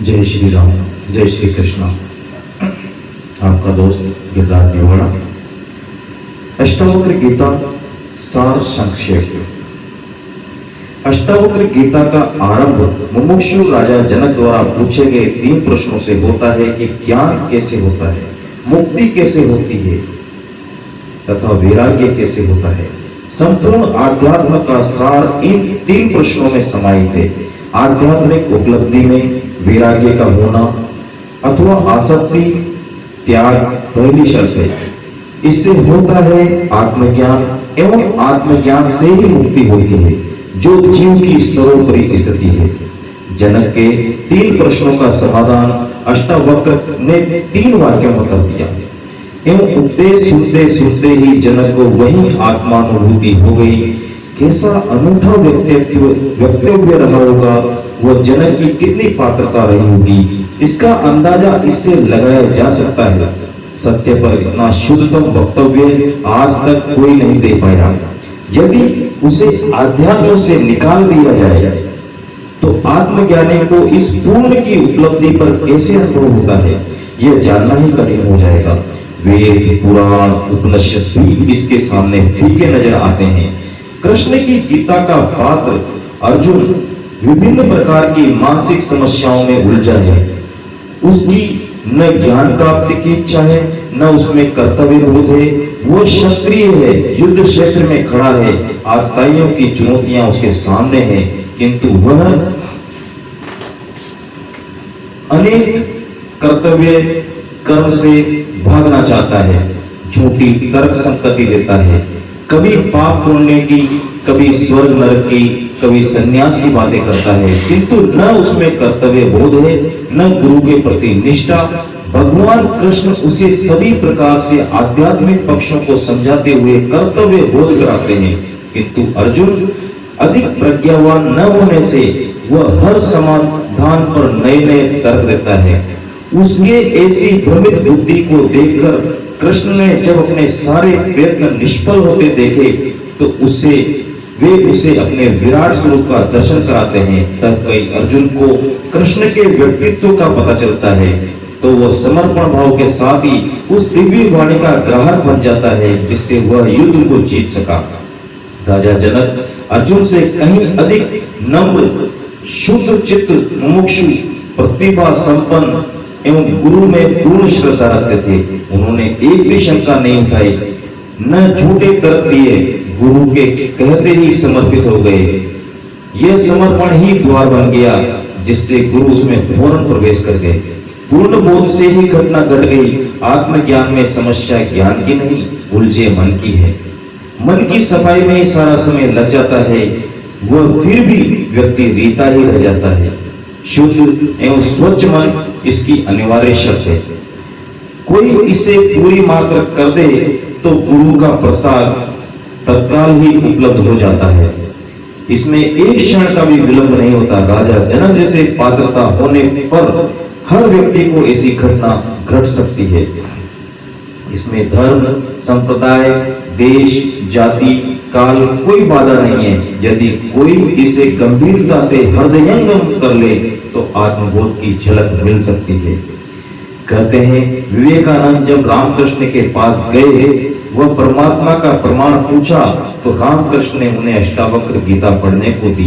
जय श्री राम, जय श्री कृष्ण। आपका दोस्त गिरिराज निवाड़ा। अष्टावक्र गीता सार संक्षेप। अष्टावक्र गीता का आरंभ मुमुक्षु राजा जनक द्वारा पूछे गए 3 प्रश्नों से होता है कि ज्ञान कैसे होता है, मुक्ति कैसे होती है तथा वैराग्य कैसे होता है। संपूर्ण आध्यात्म का सार इन 3 प्रश्नों में समाहित है। आध्यात्मिक उपलब्धि में वैराग्य का होना अथवा आसक्ति त्याग पहली शर्त है। इससे होता है आत्मज्ञान एवं आत्मज्ञान से ही मुक्ति होती है, जो जीव की सर्वोपरि स्थिति है। जनक के 3 प्रश्नों का समाधान अष्टावक्र ने 3 वाक्यों में कर दिया एवं उपदेश सुनते सुनते ही जनक को वही आत्मानुभूति हो गई। कैसा अनूठा वक्तव्य रहा होगा, वह जनक की कितनी पात्रता रही होगी, इसका अंदाजा इससे लगाया जा सकता है। सत्य पर इतना शुद्धतम वक्तव्य आज तक कोई नहीं दे पाया। यदि उसे अध्यात्म से निकाल दिया जाए तो आत्मज्ञानी को इस पूर्ण की उपलब्धि पर कैसे अनुभव होता है, यह जानना ही कठिन हो जाएगा। वेद पुराण उपनिषद भी इसके सामने फीके नजर आते हैं। कृष्ण की गीता का पात्र अर्जुन विभिन्न प्रकार की मानसिक समस्याओं में उलझा है। उसकी न ज्ञान प्राप्ति की इच्छा है, न उसमें कर्तव्य बोध है। वो क्षत्रिय है, युद्ध क्षेत्र में खड़ा है, आतताइयों की चुनौतियां उसके सामने हैं, किंतु वह अनेक कर्तव्य कर्म से भागना चाहता है। झूठी तर्क संगति देता है, कभी पाप पुण्य की, कभी स्वर्ग नरक की, कभी सन्यास की बातें करता है, किंतु न उसमें कर्तव्य बोध है, न गुरु के प्रति निष्ठा। भगवान कृष्ण उसे सभी प्रकार से आध्यात्मिक पक्षों को समझाते हुए कर्तव्य बोध कराते हैं, किंतु अर्जुन अधिक प्रज्ञावान न होने से वह हर समाधान पर नए नए तर्क देता है। उसके ऐसी भ्रमित बुद्धि को देखकर कृष्ण ने जब अपने सारे प्रयत्न निष्फल होते देखे तो वे उसे अपने विराट स्वरूप का दर्शन कराते हैं। तब कई अर्जुन को कृष्ण के व्यक्तित्व का पता चलता है, तो वह समर्पण भाव के साथ ही उस दिव्य वाणी का ग्राहक बन जाता है, जिससे वह युद्ध को जीत सका। राजा जनक अर्जुन से कहीं अधिक नम्र, शुद्ध चित्त, मुमुक्षु, प्रतिभा संपन्न एवं गुरु में पूर्ण श्रद्धा रखते थे। उन्होंने एक भी शंका नहीं उठाई, न झूठे तर्क दिए, गुरु के कहते ही समर्पित हो गए। यह समर्पण ही द्वार बन गया, जिससे गुरु उसमें फौरन प्रवेश कर गए। पूर्ण बोध से ही घटना घट गई। आत्मज्ञान में समस्या ज्ञान की नहीं, उलझे मन की है। मन की सफाई में ही सारा समय लग जाता है, वह फिर भी व्यक्ति रीता ही रह जाता है। शुद्ध एवं स्वच्छ मन इसकी अनिवार्य शर्त है। कोई इसे पूरी मात्र कर दे तो गुरु का प्रसाद तत्काल ही उपलब्ध हो जाता है। इसमें एक क्षण का भी विलंब नहीं होता। राजा जनक जैसे पात्रता होने पर हर व्यक्ति को ऐसी घटना घट सकती है। इसमें धर्म, संप्रदाय, देश, जाति, काल कोई बाधा नहीं है। यदि कोई इसे गंभीरता से हृदयंगम कर ले तो आत्मबोध की झलक मिल सकती है। कहते हैं विवेकानंद जब रामकृष्ण के पास गए, वह परमात्मा का प्रमाण पूछा तो रामकृष्ण ने उन्हें अष्टावक्र गीता पढ़ने को दी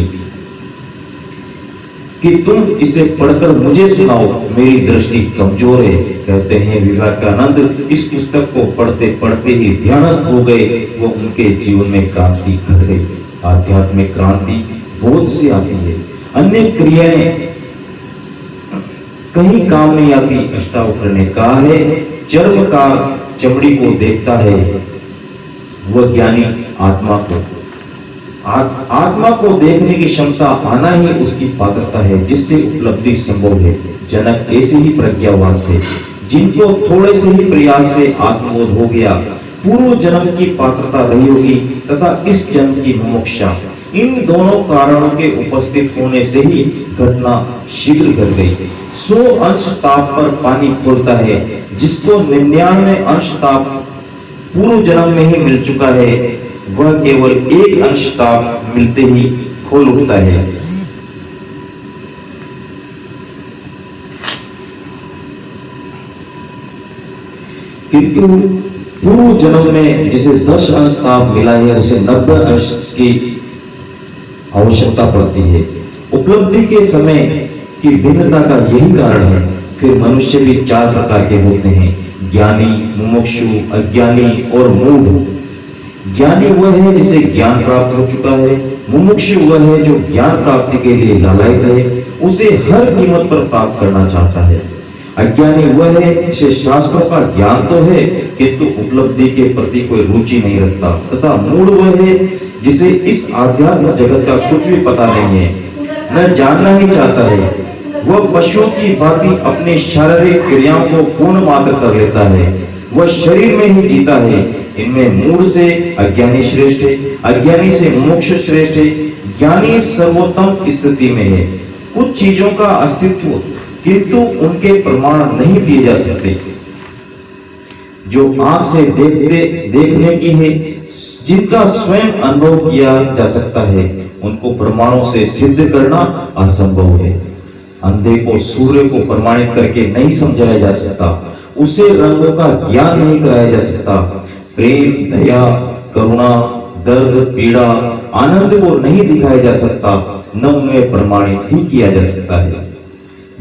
कि तुम इसे पढ़कर मुझे सुनाओ, मेरी दृष्टि कमजोर है। कहते हैं विवेकानंद इस पुस्तक को पढ़ते पढ़ते ही ध्यानस्थ हो गए। वो उनके जीवन में क्रांति घट गई। आध्यात्मिक क्रांति बोध से आती है, अन्य क्रियाएं कहीं काम नहीं आती। अष्टावक्र ने कहा है, चर्म का चमड़ी को देखता है, वह ज्ञानी आत्मा को देखने की क्षमता आना ही उसकी पात्रता है, जिससे उपलब्धि संभव है। जनक ऐसे ही प्रज्ञावान थे, जिनको थोड़े से ही प्रयास से आत्मबोध हो गया। पूर्व जन्म की पात्रता रही होगी तथा इस जन्म की मुमुक्षा। इन दोनों कारणों के उपस्थित होने से ही घटना शीघ्र घट गई। 100 अंश ताप पर पानी खोलता है, जिसको 99 अंश ताप पूर्व जन्म में ही मिल चुका है, वह केवल 1 अंश ताप मिलते ही खोल उठता है। किंतु पूर्व जन्म में जिसे 10 अंश ताप मिला है उसे 90 अंश की आवश्यकता पड़ती है। उपलब्धि के समय की भिन्नता का यही कारण है। फिर मनुष्य भी 4 प्रकार के होते हैं, ज्ञानी, मुमुक्षु, अज्ञानी और मूढ़। ज्ञानी वह है जिसे ज्ञान प्राप्त हो चुका है, मुमुक्षु वह है जो ज्ञान प्राप्ति के लिए लालायित है, उसे हर कीमत पर प्राप्त करना चाहता है। अज्ञानी वह है जिसे शास्त्रों का ज्ञान तो है किंतु उपलब्धि के प्रति कोई रुचि नहीं रखता, तथा मूढ़ वह है जिसे इस आध्यात्म जगत का कुछ भी पता नहीं है, न जानना ही चाहता है। वह पशुओं की भांति अपनी शारीरिक क्रियाओं को पूर्ण मात्र कर लेता है, वह शरीर में ही जीता है। इनमें मूढ़ से अज्ञानी श्रेष्ठ है, अज्ञानी से मोक्ष श्रेष्ठ है, ज्ञानी सर्वोत्तम स्थिति में है। कुछ चीजों का अस्तित्व किंतु उनके प्रमाण नहीं दिए जा सकते, जो आंख से देखने की है, जिनका स्वयं अनुभव किया जा सकता है, उनको प्रमाणों से सिद्ध करना असंभव है। अंधे को सूर्य को प्रमाणित करके नहीं समझाया जा सकता, उसे रंगों का ज्ञान नहीं कराया जा सकता। प्रेम, दया, करुणा, दर्द, पीड़ा, आनंद को नहीं दिखाया जा सकता, न उन्हें प्रमाणित ही किया जा सकता है।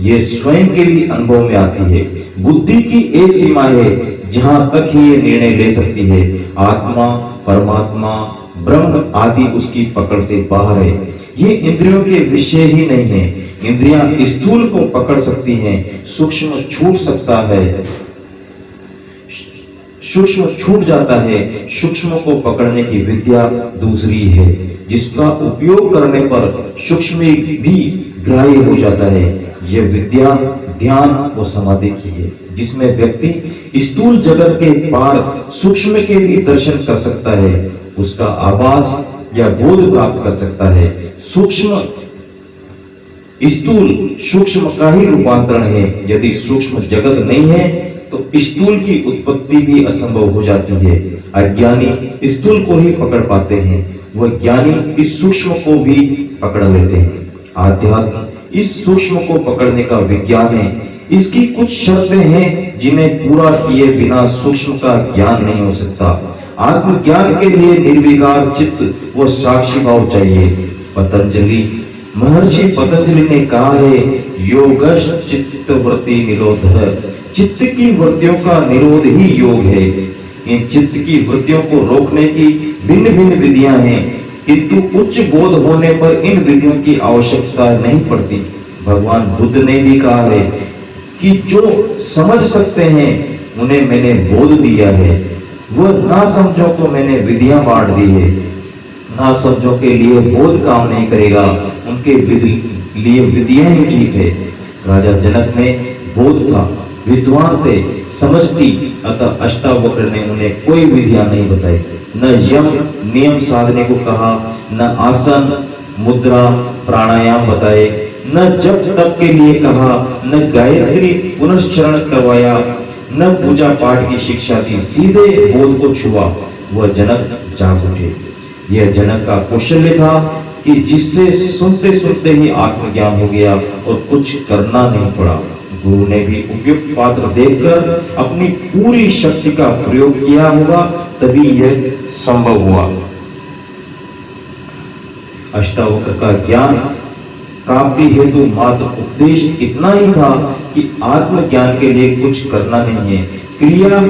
ये स्वयं के भी अनुभव में आती है। बुद्धि की एक सीमा है जहां तक ही ये निर्णय ले सकती है, आत्मा, परमात्मा, ब्रह्म आदि उसकी पकड़ से बाहर है। ये इंद्रियों के विषय ही नहीं है। इंद्रियां स्थूल को पकड़ सकती हैं, सूक्ष्म छूट सकता है, सूक्ष्म छूट जाता है। सूक्ष्म को पकड़ने की विद्या दूसरी है, जिसका उपयोग करने पर सूक्ष्म भी ग्राह्य हो जाता है। यह विद्या ध्यान और समाधि की है, जिसमें व्यक्ति स्थूल जगत के पार सूक्ष्म के भी दर्शन कर सकता है, उसका आभास या बोध प्राप्त कर सकता है। सूक्ष्म स्थूल सूक्ष्म का ही रूपांतरण है। यदि सूक्ष्म जगत नहीं है तो स्थूल की उत्पत्ति भी असंभव हो जाती है। अज्ञानी स्थूल को ही पकड़ पाते हैं, वह ज्ञानी इस सूक्ष्म को भी पकड़ लेते हैं। आध्यात्म इस सूक्ष्म को पकड़ने का विज्ञान है। इसकी कुछ शर्तें हैं जिन्हें पूरा किए बिना सूक्ष्म का ज्ञान नहीं हो सकता। आत्मज्ञान के लिए निर्विकार चित्त व साक्षी भाव चाहिए। महर्षि पतंजलि ने कहा है, योगश्च चित्त वृत्ति निरोध। चित्त की वृत्तियों का निरोध ही योग है। इन चित्त की वृत्तियों को रोकने की भिन्न भिन्न विधियां हैं, किंतु उच्च बोध होने पर इन विधियों की आवश्यकता नहीं पड़ती। भगवान बुद्ध ने भी कहा है कि जो समझ सकते हैं उन्हें मैंने बोध दिया है, वह ना समझो को मैंने विधियां बांट दी है। ना समझो के लिए बोध काम नहीं करेगा, उनके लिए विधियां ही ठीक है। राजा जनक में बोध था, विद्वान थे, समझती, अतः अष्टावक्र ने उन्हें कोई विधियां नहीं बताई। न यम नियम साधने को कहा, न आसन, मुद्रा, प्राणायाम बताए, न जप तप के लिए कहा, न गायत्री पुनश्चरण करवाया, न पूजा पाठ की शिक्षा दी। सीधे बोध को छुआ, वह जनक जाग उठे। यह जनक का कौशल्य था कि जिससे सुनते सुनते ही आत्मज्ञान हो गया और कुछ करना नहीं पड़ा। गुरु ने भी उपयुक्त पात्र देखकर अपनी पूरी शक्ति का प्रयोग किया होगा, तभी यह संभव हुआ। अष्टावक्र का ज्ञान प्राप्ति हेतु मात्र उपदेश इतना ही था कि आत्मज्ञान के लिए कुछ करना नहीं है, क्रिया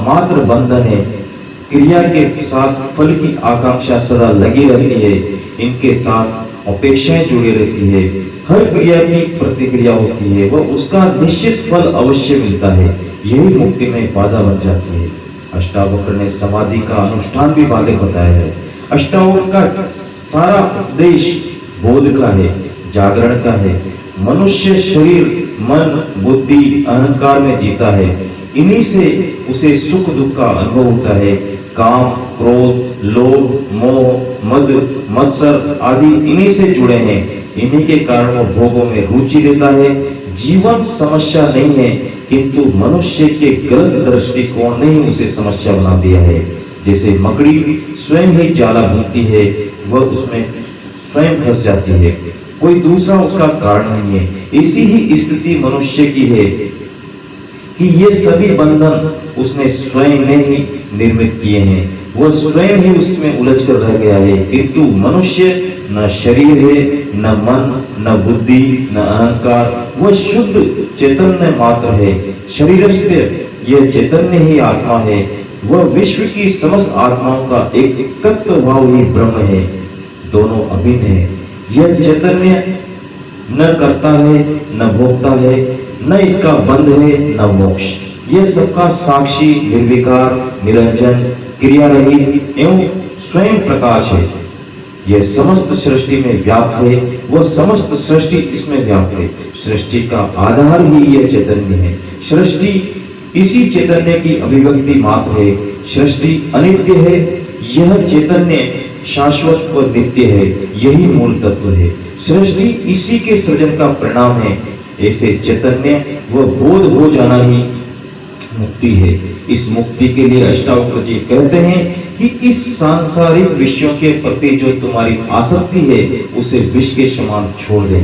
मात्र बंधन है। क्रिया के साथ फल की आकांक्षा सदा लगी रहती है, इनके साथ अपेक्षाएं जुड़ी रहती है। हर क्रिया की प्रतिक्रिया होती है, वह उसका निश्चित फल अवश्य मिलता है। यही मुक्ति में बाधा बन जाती है। अष्टावक्र ने समाधि का अनुष्ठान भी बाधक बताया है। अष्टावक्र का सारा उपदेश बोध का है, जागरण का है। मनुष्य शरीर, मन, बुद्धि, अहंकार में जीता है। इन्हीं से उसे सुख दुख का अनुभव होता है। काम, क्रोध, लोभ, मोह, मद, मत्सर आदि इन्हीं से जुड़े हैं। इन्हीं के कारण वो भोगों में रुचि लेता है। जीवन समस्या नहीं है, किंतु मनुष्य के गलत दृष्टिकोण ने ही उसे समस्या बना दिया है। जैसे मकड़ी स्वयं ही जाला बुनती है, वह उसमें स्वयं फंस जाती है, कोई दूसरा उसका कारण नहीं है। ऐसी ही स्थिति मनुष्य की है। कि ये सभी बंधन उसने स्वयं ने ही निर्मित किए हैं, वह स्वयं ही उसमें उलझ कर रह गया है। किंतु मनुष्य न शरीर है, न मन, न बुद्धि, न अहंकार, वह शुद्ध चैतन्य मात्र है। शरीरस्थ यह चैतन्य ही आत्मा है, वह विश्व की समस्त आत्माओं का एक एकत्व भाव ही ब्रह्म है। दोनों अभिन्न है। यह चैतन्य न करता है, न भोगता है, न इसका बंध है, न मोक्ष। यह सबका साक्षी, निर्विकार, निरंजन, क्रिया रहित एवं स्वयं प्रकाश है। यह समस्त सृष्टि में व्याप्त है, वह समस्त सृष्टि इसमें व्याप्त है। सृष्टि का आधार ही यह चैतन्य है। सृष्टि इसी चैतन्य की अभिव्यक्ति मात्र है। सृष्टि अनित्य है, यह चैतन्य शाश्वत और नित्य है, यही मूल तत्व है। सृष्टि इसी के सृजन का परिणाम है। ऐसे चैतन्य व बोध हो जाना ही मुक्ति है। इस मुक्ति के लिए अष्टावक्र जी कहते हैं कि इस सांसारिक विषयों के प्रति जो तुम्हारी आसक्ति है उसे विष के समान छोड़ दें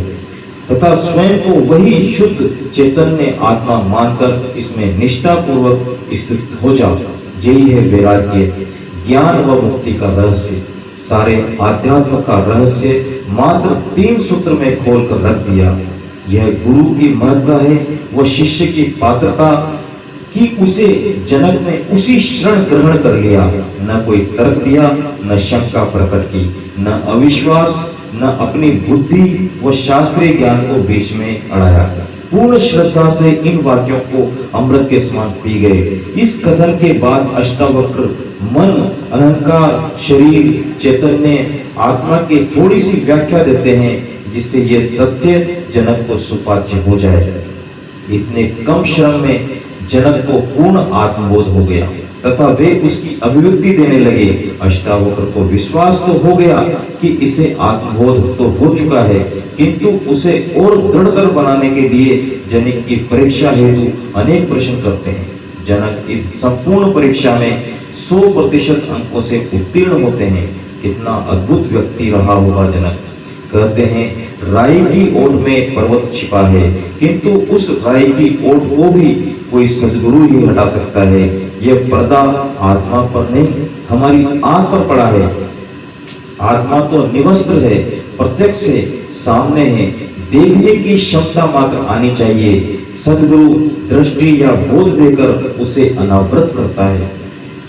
तथा स्वयं को वही शुद्ध चैतन्य आत्मा मानकर इसमें निष्ठा पूर्वक स्थित हो जाओ। यही है वैराग्य, ज्ञान व मुक्ति का रहस्य। सारे आध्यात्म का रहस्य मात्र 3 सूत्र में खोल कर रख दिया। यह गुरु की महत्ता है, वह शिष्य की पात्रता कि उसे जनक ने उसी क्षण ग्रहण कर लिया, न कोई तर्क दिया, न शंका प्रकट की, न अविश्वास, न अपनी बुद्धि व शास्त्रीय ज्ञान को बीच में अड़ाया। पूर्ण श्रद्धा से इन वाक्यों को अमृत के समान पी गए। इस कथन के बाद अष्टावक्र मन, अहंकार, शरीर, चैतन्य, आत्मा की थोड़ी सी व्याख्या देते हैं जिससे ये तथ्य जनक को सुपाच्य हो जाए। इतने कम श्रम में जनक को पूर्ण आत्मबोध हो गया तथा वे उसकी अभिव्यक्ति देने लगे। अष्टावक्र को विश्वास तो हो गया कि इसे आत्मबोध तो हो चुका है, किंतु उसे और दृढ़तर बनाने के लिए जनक की परीक्षा हेतु अनेक प्रश्न करते हैं। जनक इस संपूर्ण परीक्षा में 100% अंकों से उत्तीर्ण होते हैं। कितना अद्भुत व्यक्ति रहा होगा जनक। कहते हैं राई की ओट में पर्वत छिपा है, किंतु उस राई की ओट को भी कोई सद्गुरु ही हटा सकता है। यह पर्दा आत्मा पर नहीं, हमारी आंख पर पड़ा है। आत्मा तो निवस्त्र है, प्रत्यक्ष है, सामने है, देखने की क्षमता मात्र आनी चाहिए। सद्गुरु दृष्टि या बोध देकर उसे अनावृत करता है।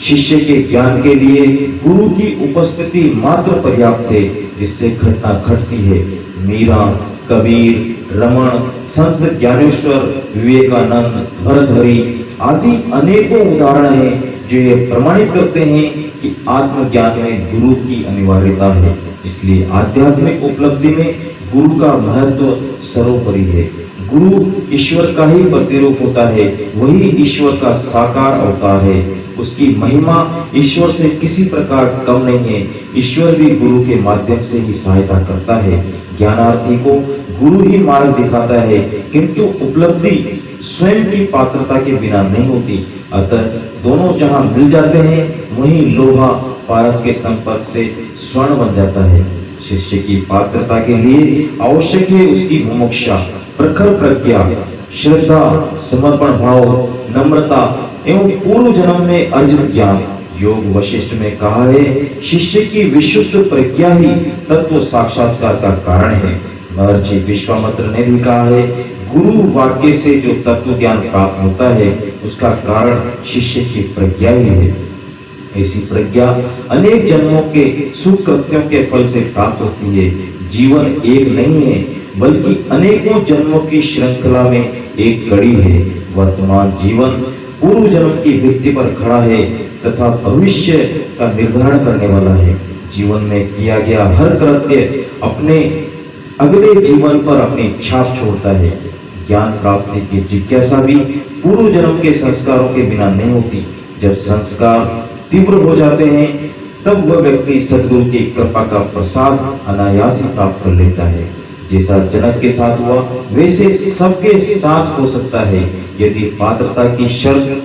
शिष्य के ज्ञान के लिए गुरु की उपस्थिति मात्र पर्याप्त है, जिससे घटना घटती है। मीरा, कबीर, रमण, संत ज्ञानेश्वर, विवेकानंद, भरतहरि आदि अनेकों उदाहरण हैं जो ये प्रमाणित करते हैं कि आत्मज्ञान में गुरु की अनिवार्यता है। इसलिए आध्यात्मिक उपलब्धि में गुरु का महत्व सर्वोपरि है। गुरु ईश्वर का ही प्रतिरूप होता है, वही ईश्वर का साकार अवतार है। उसकी महिमा ईश्वर से किसी प्रकार कम नहीं है। ईश्वर भी गुरु के माध्यम से ही सहायता करता है। ज्ञानार्थी को गुरु ही मार्ग दिखाता है, किंतु उपलब्धि स्वयं की पात्रता के बिना नहीं होती। अतः दोनों जहां मिल जाते हैं वहीं लोहा पारस के संपर्क से स्वर्ण बन जाता है। शिष्य की पात्रता के लिए आवश्यक है उसकी मुमुक्षा, प्रखर प्रज्ञा, श्रद्धा, समर्पण भाव, नम्रता एवं पूर्व जन्म में अर्जित ज्ञान। योग वशिष्ठ में कहा है, शिष्य की विशुद्ध प्रज्ञा ही तत्व साक्षात्कार का कारण है। महर्षि विश्वामित्र ने भी कहा है, गुरु वाक्य से जो तत्व ज्ञान प्राप्त होता है उसका कारण शिष्य की प्रज्ञा ही है। ऐसी प्रज्ञा अनेक जन्मों के सुकृत्यों के फल से प्राप्त होती है। जीवन एक नहीं है, बल्कि अनेकों जन्मों की श्रृंखला में एक कड़ी है। वर्तमान जीवन पूर्व जन्म की भित्ति पर खड़ा है तथा भविष्य का निर्धारण करने वाला है। जीवन में किया गया हर कृत्य अपने अगले जीवन पर अपनी छाप छोड़ता है। ज्ञान प्राप्ति की जिज्ञासा भी पूर्व जन्म के संस्कारों के बिना नहीं होती। जब संस्कार तीव्र हो जाते हैं तब वह व्यक्ति सद्गुरु की कृपा का प्रसाद अनायास ही प्राप्त कर लेता है। जैसा जनक के साथ हुआ वैसे सबके साथ हो सकता है, यदि पात्रता की शर्त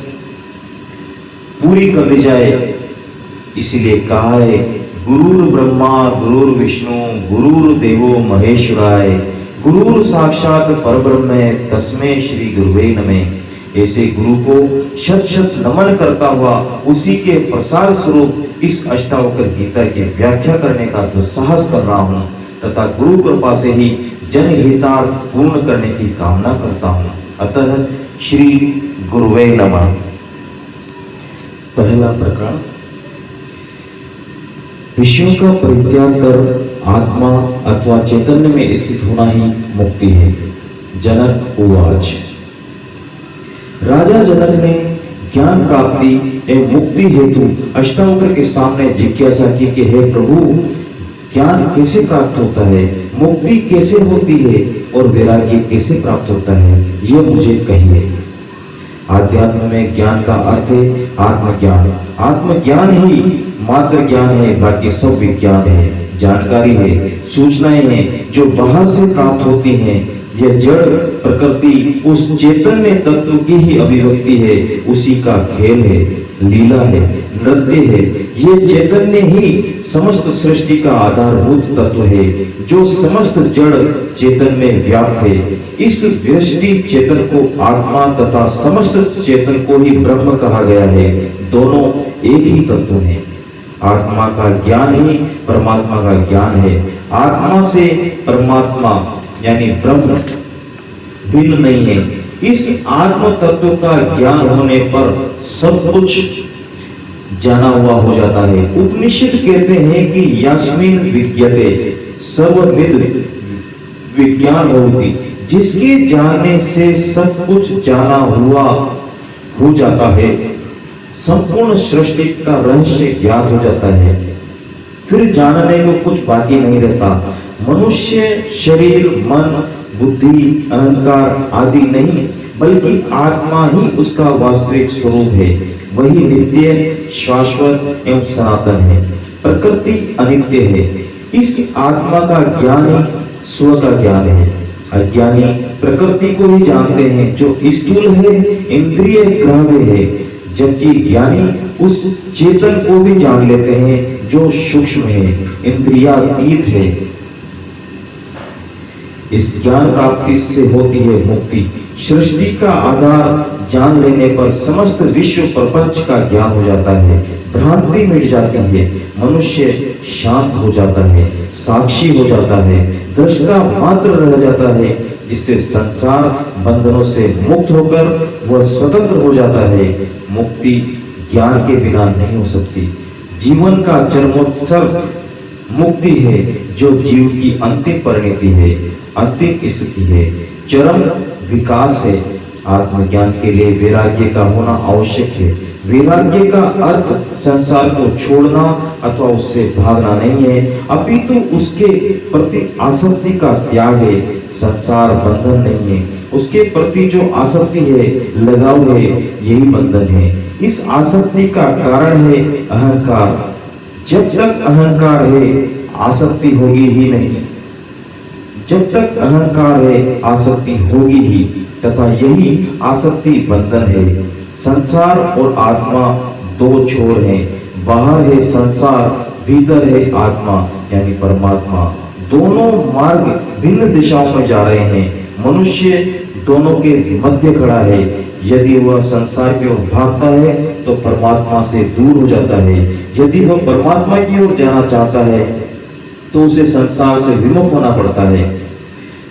पूरी कर दी जाए। इसलिए कहा है, गुरुर् ब्रह्मा गुरुर् विष्णु गुरुर्देवो महेश्वराय गुरुर् साक्षात परब्रह्म तस्मै श्री गुरुवे नमः। ऐसे गुरु को शत शत नमन करता हुआ उसी के प्रसार स्वरूप इस अष्टावक्र गीता की व्याख्या करने का दुस्साहस कर रहा हूँ तथा गुरु कृपा से ही जनहितार्थ पूर्ण करने की कामना करता हूँ। अतः श्री गुरुवे नमः। पहला प्रकरण, विषयों का परित्याग कर आत्मा अथवा चैतन्य में स्थित होना ही मुक्ति है। जनक उवाच। राजा जनक ने ज्ञान प्राप्ति एवं मुक्ति हेतु अष्टावक्र के सामने जिज्ञासा की कि हे प्रभु, ज्ञान कैसे प्राप्त होता है, मुक्ति कैसे होती है और वैराग्य कैसे प्राप्त होता है, ये मुझे कहिए। आध्यात्म में ज्ञान का अर्थ है आत्मज्ञान। आत्मज्ञान ही मात्र ज्ञान है, बाकी सब विज्ञान है, जानकारी है, सूचनाएं हैं जो बाहर से प्राप्त होती हैं। यह जड़ प्रकृति उस चैतन्य तत्व की ही अभिव्यक्ति है, उसी का खेल है, लीला है, नृत्य है। ये चैतन्य ही समस्त सृष्टि का आधारभूत तत्व है जो समस्त जड़ चेतन में व्याप्त है। इस व्यष्टि चेतन को आत्मा तथा समस्त चेतन को ही ब्रह्म कहा गया है। दोनों एक ही तत्व हैं। आत्मा का ज्ञान ही परमात्मा का ज्ञान है। आत्मा से परमात्मा यानी ब्रह्म भिन्न नहीं है। इस आत्म तत्व का ज्ञान होने पर सब कुछ जाना हुआ हो जाता है। उपनिषद कहते हैं कि यास्मिन विज्ञते सर्वविद विज्ञान होती, जिसके जानने से सब कुछ जाना हुआ हो जाता है, संपूर्ण सृष्टि का रहस्य ज्ञात हो जाता है। फिर जानने को कुछ बाकी नहीं रहता। मनुष्य शरीर, मन, बुद्धि, अहंकार आदि नहीं, बल्कि आत्मा ही उसका वास्तविक स्वरूप है। वही नित्य, शाश्वत एवं सनातन है। प्रकृति अनित्य है। इस आत्मा का ज्ञान ही स्व का ज्ञान है। अज्ञानी प्रकृति को ही जानते हैं जो स्थूल है, इंद्रिय ग्राह्य है, जबकि ज्ञानी उस चेतन को भी जान लेते हैं जो सूक्ष्म है, इंद्रियातीत है। इस ज्ञान प्राप्ति से होती है मुक्ति। सृष्टि का आधार जान लेने पर समस्त विश्व प्रपंच का ज्ञान हो जाता है, भ्रांति मिट जाती है, मनुष्य शांत हो जाता है, साक्षी हो जाता है, दृष्टा मात्र रह जाता है, जिससे संसार बंधनों से मुक्त होकर वह स्वतंत्र हो जाता है। मुक्ति ज्ञान के बिना नहीं हो सकती। जीवन का चरमोत्कर्ष मुक्ति है, जो जीव की अंतिम परिणति है, अंतिम स्थिति है, चरम विकास है। आत्मज्ञान के लिए वैराग्य का होना आवश्यक है। वैराग्य का अर्थ संसार को छोड़ना अथवा उससे भागना नहीं है, अपितु उसके प्रति आसक्ति का त्याग है। संसार बंधन नहीं है, उसके प्रति जो आसक्ति है, लगाव है, यही बंधन है। इस आसक्ति का कारण है अहंकार। जब तक अहंकार है, आसक्ति होगी ही नहीं। जब तक अहंकार है, आसक्ति होगी ही, तथा यही आसक्ति बंधन है। संसार और आत्मा दो छोर हैं। बाहर है संसार, भीतर है आत्मा यानी परमात्मा। दोनों मार्ग भिन्न दिशाओं में जा रहे हैं। मनुष्य दोनों के मध्य खड़ा है। यदि वह संसार की ओर भागता है तो परमात्मा से दूर हो जाता है। यदि वह परमात्मा की ओर जाना चाहता है तो उसे संसार से विमुख होना पड़ता है।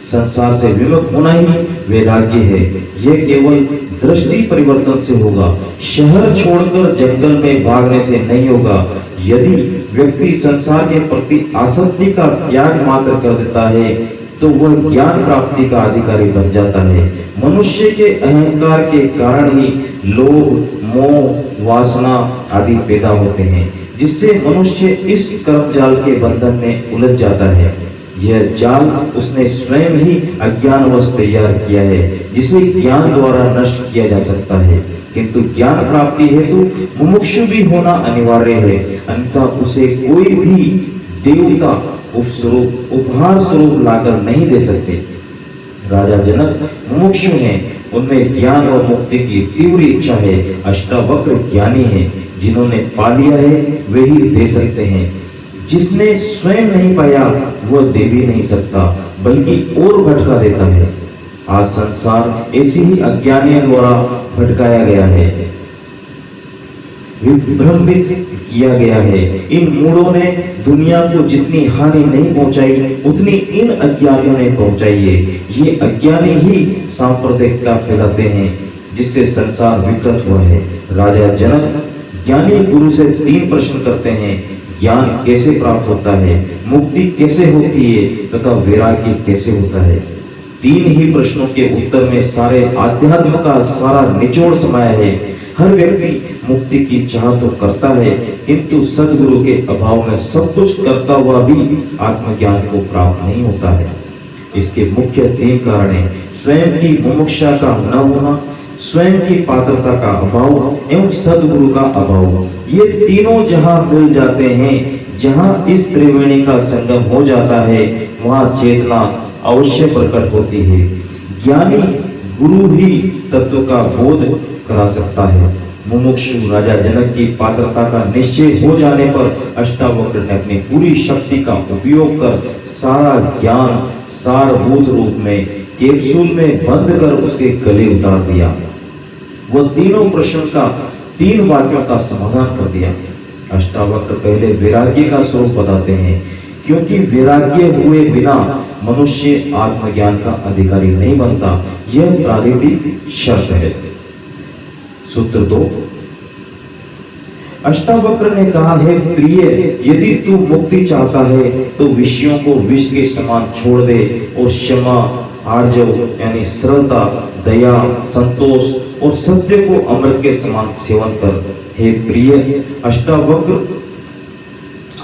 संसार से विमुख होना ही वैराग्य है। यह केवल दृष्टि परिवर्तन से होगा, शहर छोड़कर जंगल में भागने से नहीं होगा। यदि व्यक्ति संसार के प्रति आसक्ति का त्याग मात्र कर देता है तो वह ज्ञान प्राप्ति का अधिकारी बन जाता है। मनुष्य के अहंकार के कारण ही लोभ, मोह, वासना आदि पैदा होते हैं, जिससे मनुष्य इस कर्म जाल के बंधन में उलझ जाता है। यह जाल उसने स्वयं ही अज्ञानवश तैयार किया है, जिसे ज्ञान द्वारा नष्ट किया जा सकता है। किंतु ज्ञान प्राप्ति हेतु मुमुक्षु भी होना अनिवार्य है, अन्यथा उसे कोई भी देवता उपहार स्वरूप लाकर नहीं दे सकते। राजा जनक मुमुक्षु हैं, उनमें ज्ञान और मुक्ति की तीव्र इच्छा है। अष्टावक्र ज्ञानी हैं, जिन्होंने पा लिया है वे ही दे सकते हैं। जिसने स्वयं नहीं पाया वह दे भी नहीं सकता, बल्कि और भटका देता है। आज संसार ऐसी ही अज्ञानियों द्वारा भटकाया गया है, विभ्रमित किया गया है। इन मूढ़ों ने दुनिया को जितनी हानि नहीं पहुंचाई उतनी इन अज्ञानियों ने पहुंचाई है। ये अज्ञानी ही सांप्रदायिकता फैलाते हैं जिससे संसार विकृत हुआ है। राजा जनक ज्ञानी गुरु से 3 प्रश्न करते हैं, ज्ञान कैसे प्राप्त होता है, मुक्ति कैसे होती है तथा वैराग्य कैसे होता है। 3 ही प्रश्नों के उत्तर में सारे आध्यात्म का सारा निचोड़ समाया है। हर व्यक्ति मुक्ति की चाह तो करता है, किंतु सद्गुरु के अभाव में सब कुछ करता हुआ भी आत्मज्ञान को प्राप्त नहीं होता है। इसके मुख्य 3 कारण हैं, स्वयं की मुमुक्षा का न होना, स्वयं की पात्रता का अभाव एवं सद्गुरु का अभाव। ये तीनों जहां मिल जाते हैं, जहां इस त्रिवेणी का संगम हो जाता है, वहां चेतना अवश्य प्रकट होती है। ज्ञानी गुरु ही तत्व का बोध करा सकता है। मुमुक्षु राजा जनक की पात्रता का निश्चय हो जाने पर अष्टावक्र ने अपनी पूरी शक्ति का उपयोग कर सारा ज्ञान सारभूत रूप में कैप्सूल में बंद कर उसके गले उतार दिया। वो तीनों प्रश्न का 3 वाक्यों का समाधान कर दिया। अष्टावक्र पहले वैराग्य का स्वरूप बताते हैं, क्योंकि वैराग्य हुए बिना मनुष्य आत्मज्ञान का अधिकारी नहीं बनता। यह प्रारंभिक शर्त है। सूत्र 2, अष्टावक्र ने कहा है, प्रिय, यदि तू मुक्ति चाहता है तो विषयों को विष के समान छोड़ दे और क्षमा, आर्जव यानी सरलता, दया, संतोष और सत्य को अमृत के समान सेवन कर। हे प्रिय, अष्टावक्र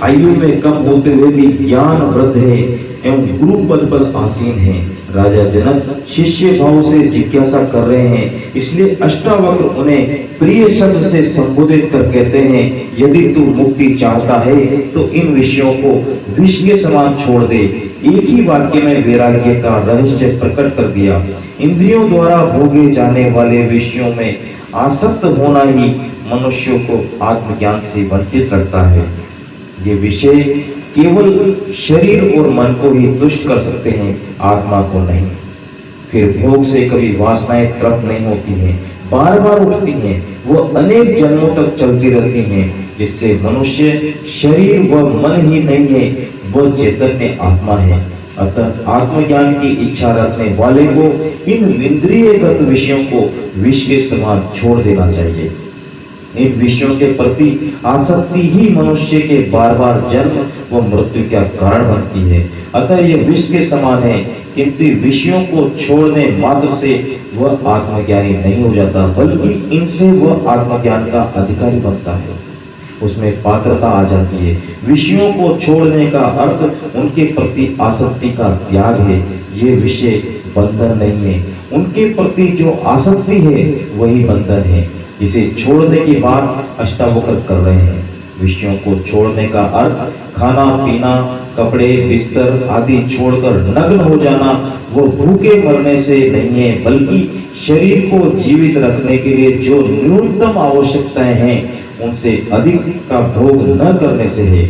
आयु में कम होते हुए भी ज्ञान वृद्ध है एवं गुरु पद पर आसीन है। राजा जनक शिष्य भाव से जिज्ञासा कर रहे हैं, इसलिए अष्टावक्र उन्हें प्रिय शब्द से संबोधित कर कहते हैं, यदि तू मुक्ति चाहता है तो इन विषयों को विष के समान छोड़ दे। एक ही वाक्य में वैराग्य का रहस्य प्रकट कर दिया। इंद्रियों द्वारा भोगे जाने वाले विषयों में आसक्त होना ही मनुष्यों को आत्मज्ञान से वंचित रखता है। ये विषय केवल शरीर और मन को ही तुष्ट कर सकते हैं, आत्मा को नहीं। फिर भोग से कभी वासनाएं तृप्त नहीं होती हैं, बार बार उठती हैं, वो अनेक जन्मों तक चलती रहती हैं, जिससे मनुष्य शरीर व मन ही नहीं है, वह चैतन्य आत्मा है। अतः आत्मज्ञान की इच्छा रखने वाले को इन इंद्रियगत विषयों को विष के समान छोड़ देना चाहिए। इन विषयों के प्रति आसक्ति ही मनुष्य के बार बार जन्म व मृत्यु का कारण बनती है। अतः यह विष के समान है, किंतु विषयों को छोड़ने मात्र से वह आत्मज्ञानी नहीं हो जाता, बल्कि इनसे वह आत्मज्ञान का अधिकारी बनता है। उसमें पात्रता आ जाती है। विषयों को छोड़ने का अर्थ उनके प्रति आसक्ति का त्याग है। ये विषय बंधन नहीं है, उनके प्रति जो आसक्ति है वही बंधन है। इसे छोड़ने की बात अष्टावक्र कर रहे हैं। विषयों को छोड़ने का अर्थ खाना पीना, कपड़े, बिस्तर आदि छोड़कर नग्न हो जाना, वो भूखे मरने से नहीं है, बल्कि शरीर को जीवित रखने के लिए जो न्यूनतम आवश्यकताएं हैं उनसे अधिक का भोग न करने से है।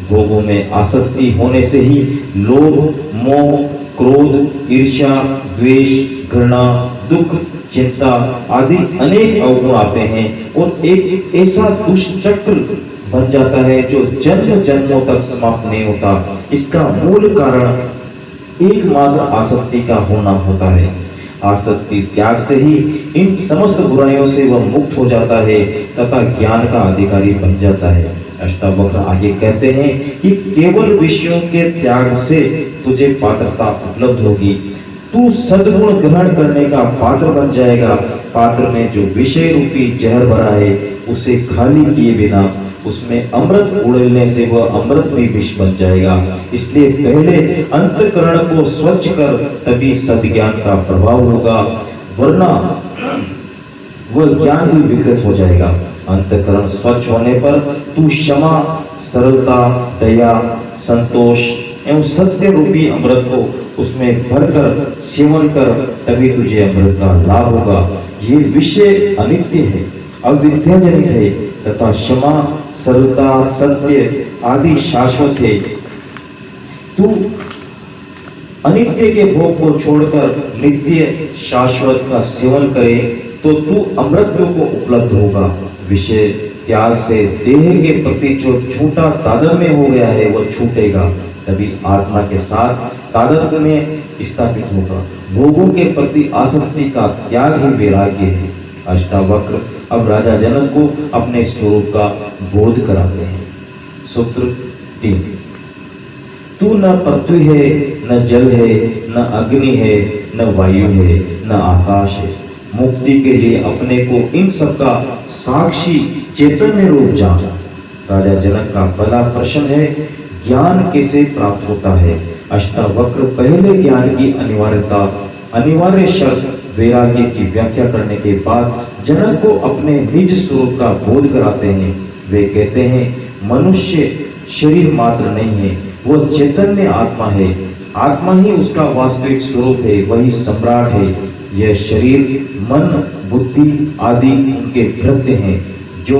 भोगों में आसक्ति होने से ही लोभ, मोह, क्रोध, ईर्ष्या, द्वेष, घृणा, दुख, चिंता आदि अनेक अवगुण आते हैं और एक ऐसा दुष्चक्र बन जाता है जो जन्म जन्मों तक समाप्त नहीं होता। इसका मूल कारण एकमात्र आसक्ति का होना होता है। आसक्ति त्याग से ही इन समस्त बुराइयों से वह मुक्त हो जाता है तथा ज्ञान का अधिकारी बन जाता है। अष्टावक्र आगे कहते हैं कि केवल विषयों के त्याग से तुझे पात्रता उपलब्ध होगी। तू सद्गुण ग्रहण करने का पात्र बन जाएगा। पात्र में जो विषय रूपी जहर भरा है उसे खाली किए बिना उसमें अमृत उड़ेलने से वह अमृत भी विष बन जाएगा। इसलिए पहले अंतःकरण को स्वच्छ कर, तभी सद्ज्ञान का प्रभाव होगा, वरना वह ज्ञान भी विकृत हो जाएगा। अंतःकरण स्वच्छ होने पर तू क्षमा, सरलता, दया, संतोष एवं सत्य रूपी अमृत को उसमें भरकर सेवन कर, तभी तुझे अमृत का लाभ होगा। ये विषय अनित्य है, अविद्याजनित है तथा क्षमा, सरलता, सत्य आदि शाश्वत है। तू अनित्य के भोग को छोड़कर नित्य शाश्वत का सेवन करे तो तू अमृत को उपलब्ध होगा। विषय त्याग से देह के प्रति जो छूटा तादात्म्य हो गया है वह छूटेगा, तभी आत्मा के साथ तादात्म्य में स्थापित होगा। भोगों के प्रति आसक्ति का त्याग ही वैराग्य है। अष्टावक्र अब राजा जनक को अपने स्वरूप का बोध कराते हैं। सूत्र 3। तू न पृथ्वी है, न जल है, न अग्नि है, न वायु है, न आकाश है। मुक्ति के लिए अपने को इन सब का साक्षी चैतन्य रूप जान। राजा जनक का पहला प्रश्न है, ज्ञान कैसे प्राप्त होता है। अष्टावक्र पहले ज्ञान की अनिवार्यता, अनिवार्य शर्त वैराग्य की व्याख्या करने के बाद जनक को अपने निज स्वरूप का बोध कराते हैं। वे कहते हैं, मनुष्य शरीर मात्र नहीं है, वो चैतन्य आत्मा है। आत्मा ही उसका वास्तविक स्वरूप है, वही सम्राट है। यह शरीर, मन, बुद्धि आदि उनके भृत्य हैं जो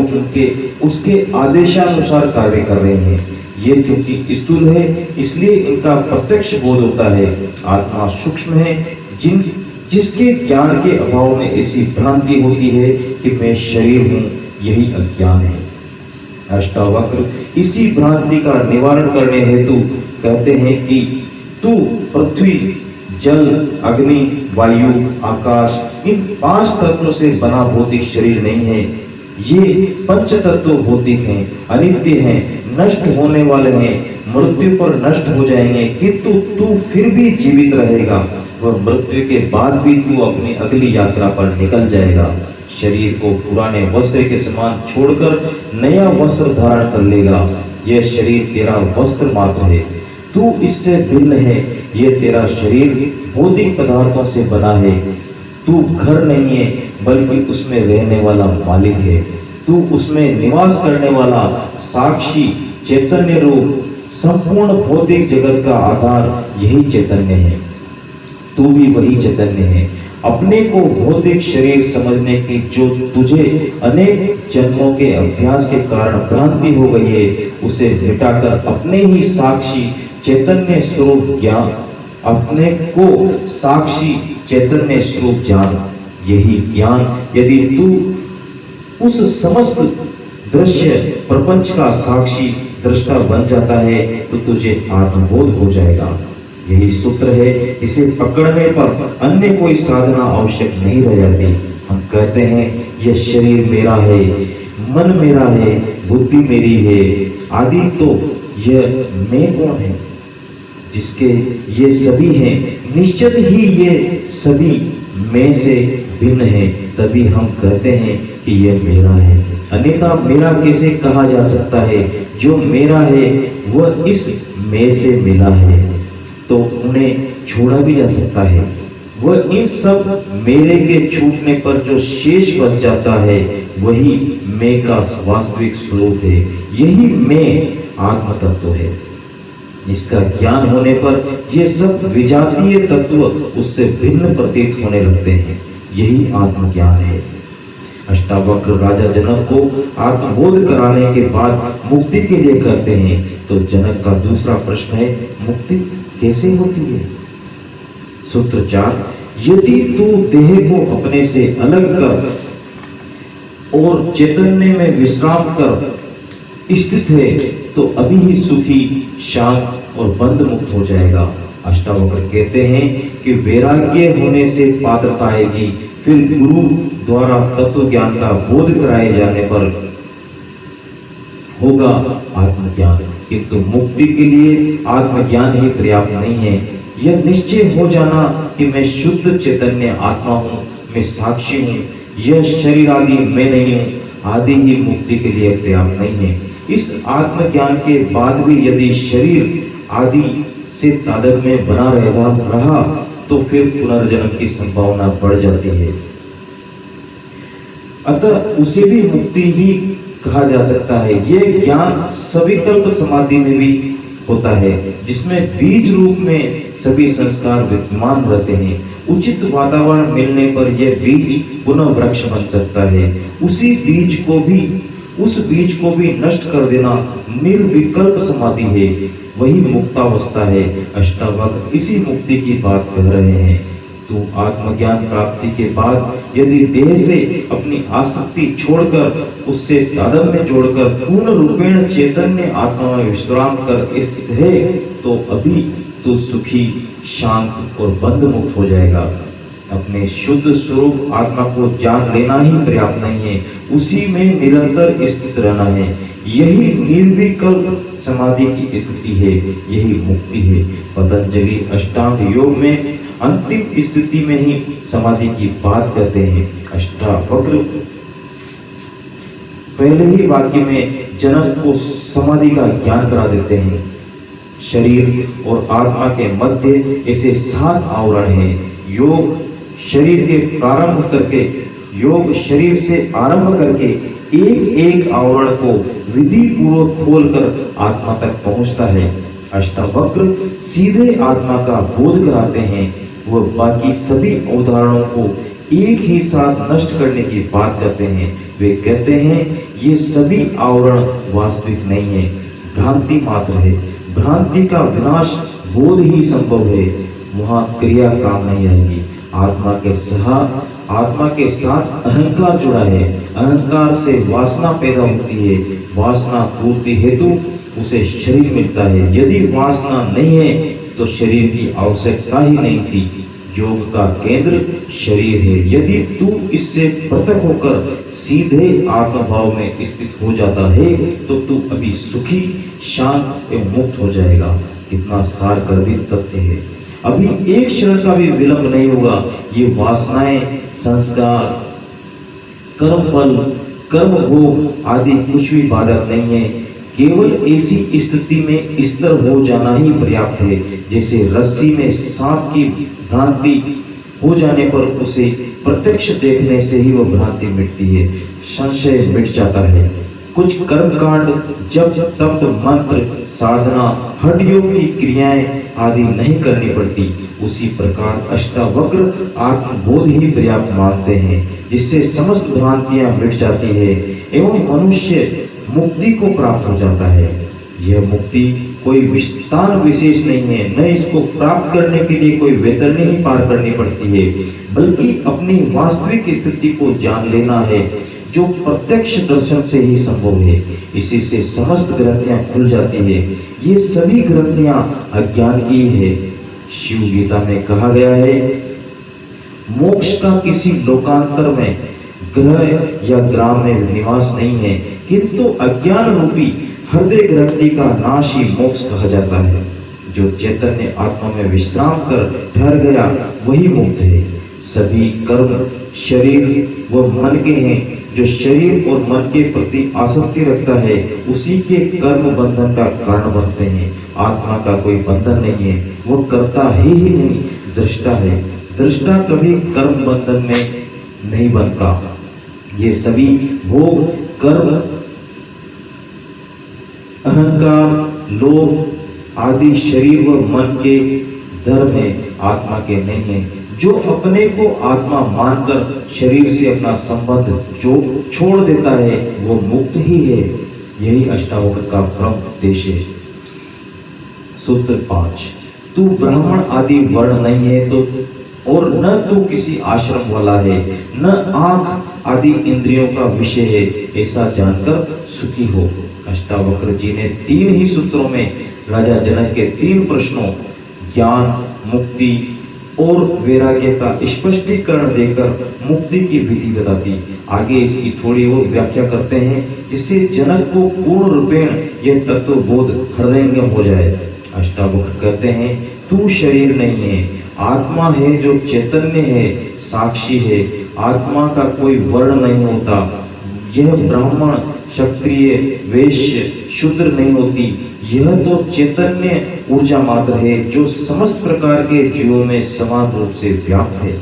उसके आदेशानुसार कार्य कर रहे हैं। ये चूंकि स्थूल है इसलिए इनका प्रत्यक्ष बोध होता है। आत्मा सूक्ष्म है, जिसके ज्ञान के अभाव में ऐसी भ्रांति होती है कि मैं शरीर हूँ, यही अज्ञान है। अष्टावक्र इसी भ्रांति का निवारण करने हेतु कहते हैं कि तू पृथ्वी, जल, अग्नि, वायु, आकाश इन 5 तत्वों से बना भौतिक शरीर नहीं है। ये पंच तत्व भौतिक हैं, अनित्य हैं, नष्ट होने वाले हैं, मृत्यु पर नष्ट हो जाएंगे, किंतु तू फिर भी जीवित रहेगा। वह मृत्यु के बाद भी तू अपनी अगली यात्रा पर निकल जाएगा। शरीर को पुराने वस्त्र के समान छोड़कर नया वस्त्र धारण कर लेगा। यह शरीर तेरा वस्त्र मात्र है, तू इससे भिन्न है। यह तेरा शरीर भौतिक पदार्थों से बना है। तू घर नहीं है बल्कि उसमें रहने वाला मालिक है। तू उसमें निवास करने वाला साक्षी चैतन्य रूप, संपूर्ण भौतिक जगत का आधार यही चैतन्य है। तू भी वही चैतन्य है। अपने को भौतिक शरीर समझने की जो तुझे अनेक जन्मों के अभ्यास के कारण भ्रांति हो गई है, उसे मिटाकर अपने ही साक्षी चैतन्य स्वरूप ज्ञान, अपने को साक्षी चैतन्य स्वरूप जान। यही ज्ञान यदि तू उस समस्त दृश्य प्रपंच का साक्षी दृष्टा बन जाता है तो तुझे आत्मबोध हो जाएगा। यही सूत्र है, इसे पकड़ने पर अन्य कोई साधना आवश्यक नहीं रह जाती। हम कहते हैं यह शरीर मेरा है, मन मेरा है, बुद्धि मेरी है आदि, तो यह मैं कौन है जिसके ये सभी हैं। निश्चित ही ये सभी मैं से भिन्न है, तभी हम कहते हैं कि यह मेरा है। अन्यथा मेरा कैसे कहा जा सकता है। जो मेरा है वह इस मैं से मिला है, तो उन्हें छोड़ा भी जा सकता है। वह इन सब मेरे के छूटने पर जो शेष बच जाता है वही मैं का वास्तविक स्वरूप है। यही मैं आत्म तत्व है। इसका ज्ञान होने पर ये सब विजातीय तत्व उससे भिन्न प्रतीत होने लगते हैं। यही आत्मज्ञान है। अष्टावक्र राजा जनक को आत्मबोध कराने के बाद मुक्ति के लिए कहते हैं। तो जनक का दूसरा प्रश्न है, मुक्ति कैसे होती है। सूत्र 4, यदि तू देह को अपने से अलग कर और चैतन्य में विश्राम कर स्थित है तो अभी ही सुखी, शांत और बंध मुक्त हो जाएगा। अष्टावक्र कहते हैं कि वैराग्य होने से पात्रता आएगी, फिर गुरु द्वारा तत्व ज्ञान का बोध कराए जाने पर होगा आत्मज्ञान। किंतु मुक्ति के लिए आत्मज्ञान ही पर्याप्त नहीं है। यह निश्चय हो जाना कि मैं शुद्ध चैतन्य आत्मा हूँ, मैं साक्षी हूँ, यह शरीर आदि मैं नहीं हूँ आदि ही मुक्ति के लिए पर्याप्त नहीं है। इस आत्मज्ञान के बाद भी यदि शरीर आदि से तादात्म्य में बना रहा तो फिर पुनर्जन्म की संभावना बढ़ जाती है। अतः उसे भी मुक्ति ही कहा जा सकता है। यह ज्ञान सविकल्प समाधि में भी होता है, जिसमें बीज रूप में सभी संस्कार विद्यमान रहते हैं। उचित वातावरण मिलने पर यह बीज पुनः वृक्ष बन सकता है। उस बीज को भी नष्ट कर देना निर्विकल्प समाधि है, वही मुक्तावस्था है। अष्टावक्र इसी मुक्ति की बात कह रहे हैं। तू आत्मज्ञान प्राप्ति के बाद यदि देह से अपनी आसक्ति छोड़कर उससे तादात्म्य जोड़कर पूर्ण रूपेण चैतन्य आत्मा में विश्राम कर स्थित है तो अभी तू सुखी, शांत और बंध मुक्त हो जाएगा। अपने शुद्ध स्वरूप आत्मा को जान लेना ही पर्याप्त नहीं है, उसी में निरंतर स्थित रहना है। यही निर्विकल्प समाधि की स्थिति है, यही मुक्ति है। पतंजलि अष्टांग योग में अंतिम स्थिति में ही समाधि की बात करते हैं। अष्टावक्र पहले ही वाक्य में जनक को समाधि का ज्ञान करा देते हैं। शरीर और आत्मा के मध्य ऐसे 7 आवरण हैं। योग शरीर से आरंभ करके एक एक आवरण को विधि पूर्वक खोलकर आत्मा तक पहुंचता है। अष्टावक्र सीधे आत्मा का बोध कराते हैं। वह बाकी सभी उदाहरणों को एक ही साथ नष्ट करने की बात करते हैं। वे कहते हैं ये सभी आवरण वास्तविक नहीं है, भ्रांति मात्र है। भ्रांति का विनाश बोध ही संभव है, वहां क्रिया काम नहीं आएगी। आत्मा के साथ अहंकार जुड़ा है। अहंकार से वासना पैदा होती है। वासना पूर्ति हेतु उसे शरीर मिलता है। यदि वासना नहीं है तो शरीर की आवश्यकता ही नहीं थी। योग का केंद्र शरीर है। यदि तू इससे पृथक होकर सीधे आत्मभाव में स्थित हो जाता है तो तू अभी सुखी, शांत एवं मुक्त हो जाएगा। कितना सार गर्भित तथ्य है। अभी एक क्षण का भी विलंब नहीं होगा। ये वासनाएं, संस्कार, कर्म फल, कर्म भोग आदि कुछ भी बाधक नहीं है। केवल ऐसी स्थिति में स्थिर हो जाना ही पर्याप्त है। जैसे रस्सी में सांप की भ्रांति हो जाने पर उसे प्रत्यक्ष देखने से ही वह भ्रांति मिटती है, संशय मिट जाता है। कुछ कर्मकांड, जप, तप, मंत्र, साधना, हठ योग की क्रियाएं आदि नहीं करनी पड़ती। उसी प्रकार अष्टावक्र आत्मबोध ही पर्याप्त मानते हैं, जिससे समस्त भ्रांतियां मिट जाती है एवं मनुष्य मुक्ति को प्राप्त हो जाता है। यह मुक्ति कोई विस्तार विशेष नहीं है, न इसको प्राप्त करने के लिए कोई वैतरणी ही पार करनी पड़ती है, बल्कि अपनी वास्तविक स्थिति को जान लेना है, जो प्रत्यक्ष दर्शन से ही संभव है। इसी से समस्त ग्रंथियां खुल जाती है। ये सभी ग्रंथियां अज्ञान की है। शिव गीता में कहा गया है, मोक्ष का किसी लोकांतर में, ग्रह या ग्राम में निवास नहीं है, किंतु अज्ञान रूपी हृदय ग्रंथि का नाश ही मोक्ष कहा जाता है। जो चैतन्य आत्मा में विश्राम कर ठहर गया वही मुक्त है। सभी कर्म शरीर व मन के हैं। जो शरीर और मन के प्रति आसक्ति रखता है उसी के कर्म बंधन का कारण बनते हैं। आत्मा का कोई बंधन नहीं है, वो करता ही नहीं, दृष्टा है। दृष्टा कभी कर्म बंधन में नहीं बनता। ये सभी भोग, कर्म, अहंकार, लोभ आदि शरीर व मन के धर्म है, आत्मा के नहीं है। जो अपने को आत्मा मानकर शरीर से अपना संबंध छोड़ देता है वो मुक्त ही है। यही अष्टावक्र का परम उद्देश्य है। सूत्र 5, तू ब्राह्मण आदि वर्ण नहीं है तो और न तू किसी आश्रम वाला है, न आंख आदि इंद्रियों का विषय है, ऐसा जानकर सुखी हो। अष्टावक्र जी ने 3 ही सूत्रों में राजा जनक के 3 प्रश्नों ज्ञान, मुक्ति और वैराग्य का स्पष्टीकरण देकर मुक्ति की विधि बता दी। आगे इसकी थोड़ी और व्याख्या करते हैं, जिससे जनक को पूर्ण रूपेण यह तत्वबोध हृदयंगम हो जाए। अष्टावक्र कहते हैं, तू शरीर नहीं है, आत्मा है जो चैतन्य है, साक्षी है। आत्मा का कोई वर्ण नहीं होता। यह ब्राह्मण, क्षत्रिय, वैश्य, शूद्र नहीं होती। यह तो चैतन्य ऊर्जा मात्र है जो समस्त प्रकार के जीवों में समान रूप से व्याप्त है।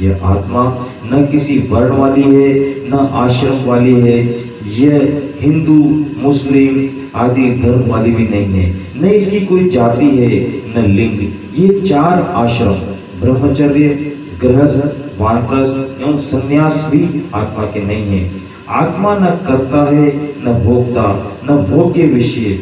यह आत्मा न किसी वर्ण वाली है, न आश्रम वाली है। यह हिंदू, मुस्लिम आदि धर्म वाली भी नहीं है, न इसकी कोई जाति है, न लिंग। ये 4 आश्रम ब्रह्मचर्य, गृहस्थ, वानप्रस्थ एवं संन्यास भी आत्मा के नहीं है। आत्मा न करता है, न भोगता, न भोग्य विषय।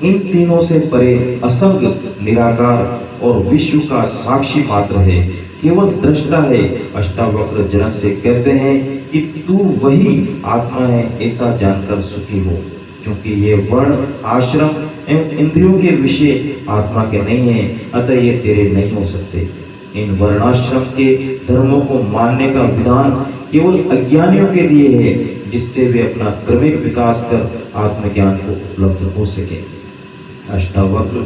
इन तीनों से परे असंग, निराकार और विश्व का साक्षी मात्र है। केवल दृष्टा है। अष्टावक्र जनक से कहते हैं कि तू वही आत्मा है, ऐसा जानकर सुखी हो, क्योंकि ये वर्ण आश्रम एवं इंद्रियों के विषय आत्मा के नहीं है, अतः ये तेरे नहीं हो सकते। इन वर्णाश्रम के धर्मों को मानने का विधान केवल अज्ञानियों के लिए है, जिससे वे अपना क्रमिक विकास कर आत्मज्ञान को उपलब्ध हो सके। अष्टावक्र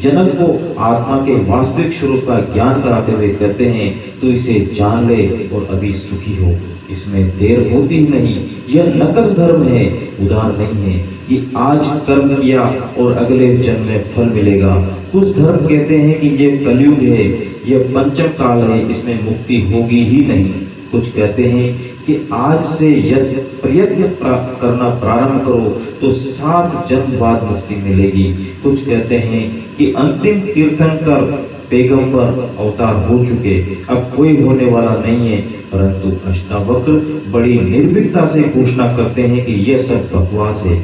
जनक को आत्मा के वास्तविक स्वरूप का ज्ञान कराते हुए कहते हैं, तो इसे जान ले और अभी सुखी हो, इसमें देर होती ही नहीं। यह नकद धर्म है, उधार नहीं है कि आज कर्म किया और अगले जन्म में फल मिलेगा। कुछ धर्म कहते हैं कि यह कलयुग है, यह पंचम काल है, इसमें मुक्ति होगी ही नहीं। कुछ कहते हैं कि आज से यदि प्रयत्न करना प्रारंभ करो तो 7 जन्म बाद मुक्ति मिलेगी। कुछ कहते हैं कि अंतिम तीर्थंकर पैगंबर अवतार हो चुके, अब कोई होने वाला नहीं है। परंतु अष्टावक्र बड़ी निर्भीकता से घोषणा करते हैं कि यह सब बकवास है।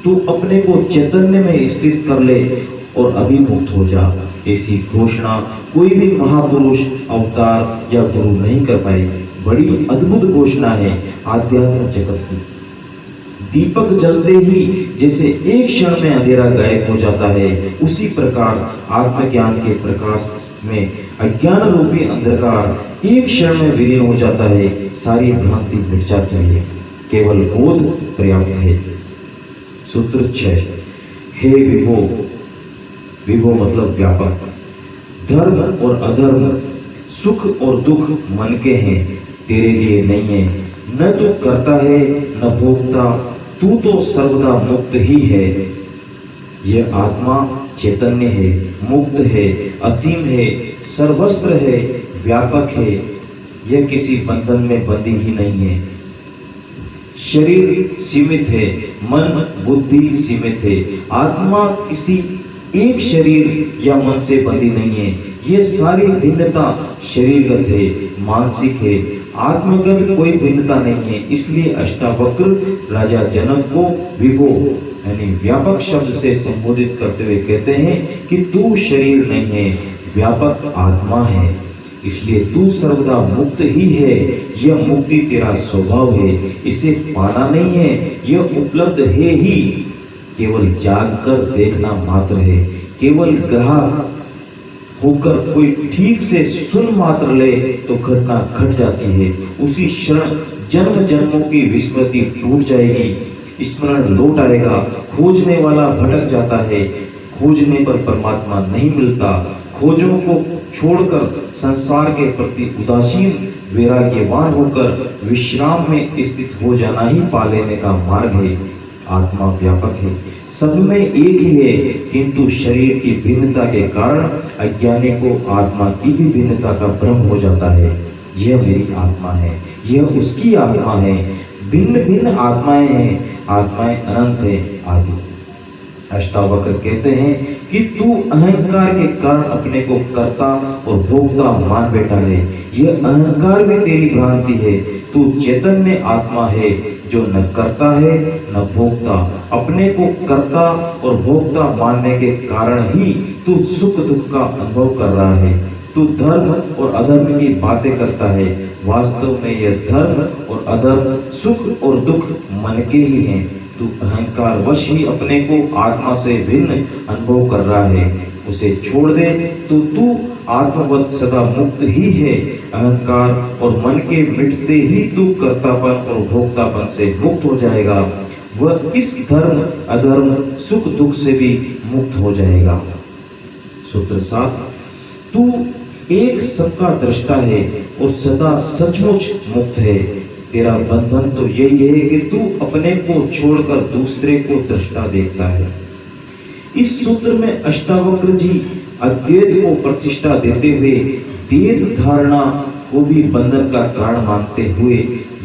तू अपने को चैतन्य में स्थित कर ले और अभी मुक्त हो जा। ऐसी घोषणा कोई भी महापुरुष, अवतार या गुरु नहीं कर पाए। बड़ी अद्भुत घोषणा है आध्यात्म जगत की। दीपक जलते ही जैसे एक क्षण में अंधेरा गायब हो जाता है, उसी प्रकार आत्मज्ञान के प्रकाश में अज्ञान रूपी अंधकार एक क्षण में विलीन हो जाता है। सारी भ्रांति मिट जाती है, केवल बोध पर्याप्त है। सूत्र 6। हे विभो, विभो मतलब व्यापक, धर्म और अधर्म, सुख और दुख मन के हैं, तेरे लिए नहीं है। न तो करता है न भोगता, तू तो सर्वदा मुक्त ही है। यह आत्मा चैतन्य है, मुक्त है, असीम है, सर्वस्त्र है, व्यापक है। यह किसी बंधन में बंधी ही नहीं है। शरीर सीमित है, मन बुद्धि सीमित है। आत्मा किसी एक शरीर या मन से बंधी नहीं है। ये सारी भिन्नता शरीरगत है, मानसिक है, आत्मगत कोई भिन्नता नहीं है। इसलिए अष्टावक्र राजा जनक को विभो यानी व्यापक शब्द से संबोधित करते हुए कहते हैं कि तू शरीर नहीं है, व्यापक आत्मा है, इसलिए तू सर्वदा मुक्त ही है। यह मुक्ति तेरा स्वभाव है, इसे पाना नहीं है, यह उपलब्ध है ही। केवल जाग कर देखना मात्र है। केवल ग्राहक होकर कोई ठीक से सुन मात्र ले तो घटना घट जाती है। उसी क्षण जन्म जन्मों की विस्मृति टूट जाएगी, स्मरण लौट आएगा। खोजने वाला भटक जाता है, खोजने पर परमात्मा नहीं मिलता। खोजों को छोड़कर संसार के प्रति उदासीन वैराग्यवान होकर विश्राम में स्थित हो जाना ही पा लेने का मार्ग है। आत्मा व्यापक है, सब में एक ही है, किंतु शरीर की भिन्नता के कारण अज्ञानी को आत्मा की भी भिन्नता का भ्रम हो जाता है। यह मेरी आत्मा है, यह उसकी आत्मा है, भिन्न भिन्न आत्माएं हैं, आत्माएं अनंत है आदि। अष्टावक्र कहते हैं कि तू अहंकार के कारण अपने को कर्ता और भोक्ता मान बैठा है। यह अहंकार में तेरी भ्रांति है। तू चैतन्य आत्मा है जो न करता है न भोगता। अपने को कर्ता और भोक्ता मानने के कारण ही तू सुख दुख का अनुभव कर रहा है। तू धर्म और अधर्म की बातें करता है, वास्तव में यह धर्म और अधर्म, सुख और दुख मन के ही हैं। तू अहंकार वश ही अपने को आत्मा से भिन्न अनुभव कर रहा है। उसे छोड़ दे तो तू आत्मवत सदा मुक्त ही है। अहंकार और मन के मिटते ही तू कर्तापन और भोक्तापन से मुक्त हो जाएगा। वह इस धर्म अधर्म सुख दुख से भी मुक्त हो जाएगा। सूत्र 7। तू एक सबका दृष्टा है और सदा सचमुच मुक्त है। तेरा बंधन तो यही है कि तू अपने को छोड़कर दूसरे को दृष्टा देखता है। इस सूत्र में अष्टावक्र जी अद्वैत को प्रतिष्ठा देते हुए द्वैत धारणा को भी बंधन का कारण मानते हुए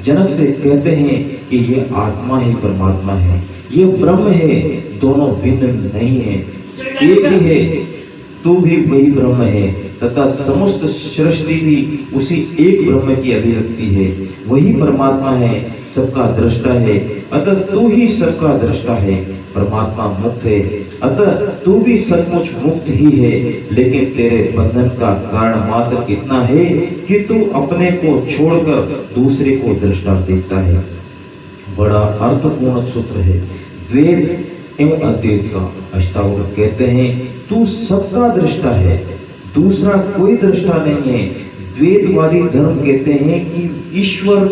जनक से कहते हैं कि यह आत्मा ही परमात्मा है, यह ब्रह्म है, दोनों भिन्न नहीं है, एक ही है। तू भी वही ब्रह्म है तथा समस्त सृष्टि भी उसी एक ब्रह्म की अभिव्यक्ति है। वही परमात्मा है, सबका दृष्टा है, अतः तू ही सबका दृष्टा है। परमात्मा मुक्त है, अतः तू भी सचमुच मुक्त ही है। लेकिन तेरे बंधन का कारण मात्र इतना है कि तू अपने को छोड़कर दूसरे को दृष्टा देखता है। बड़ा अर्थपूर्ण सूत्र है द्वैत एवं अद्वैत का। अष्टावक्र कहते हैं तू सबका दृष्टा है, दूसरा कोई दृष्टा नहीं है। द्वैतवादी धर्म कहते हैं कि ईश्वर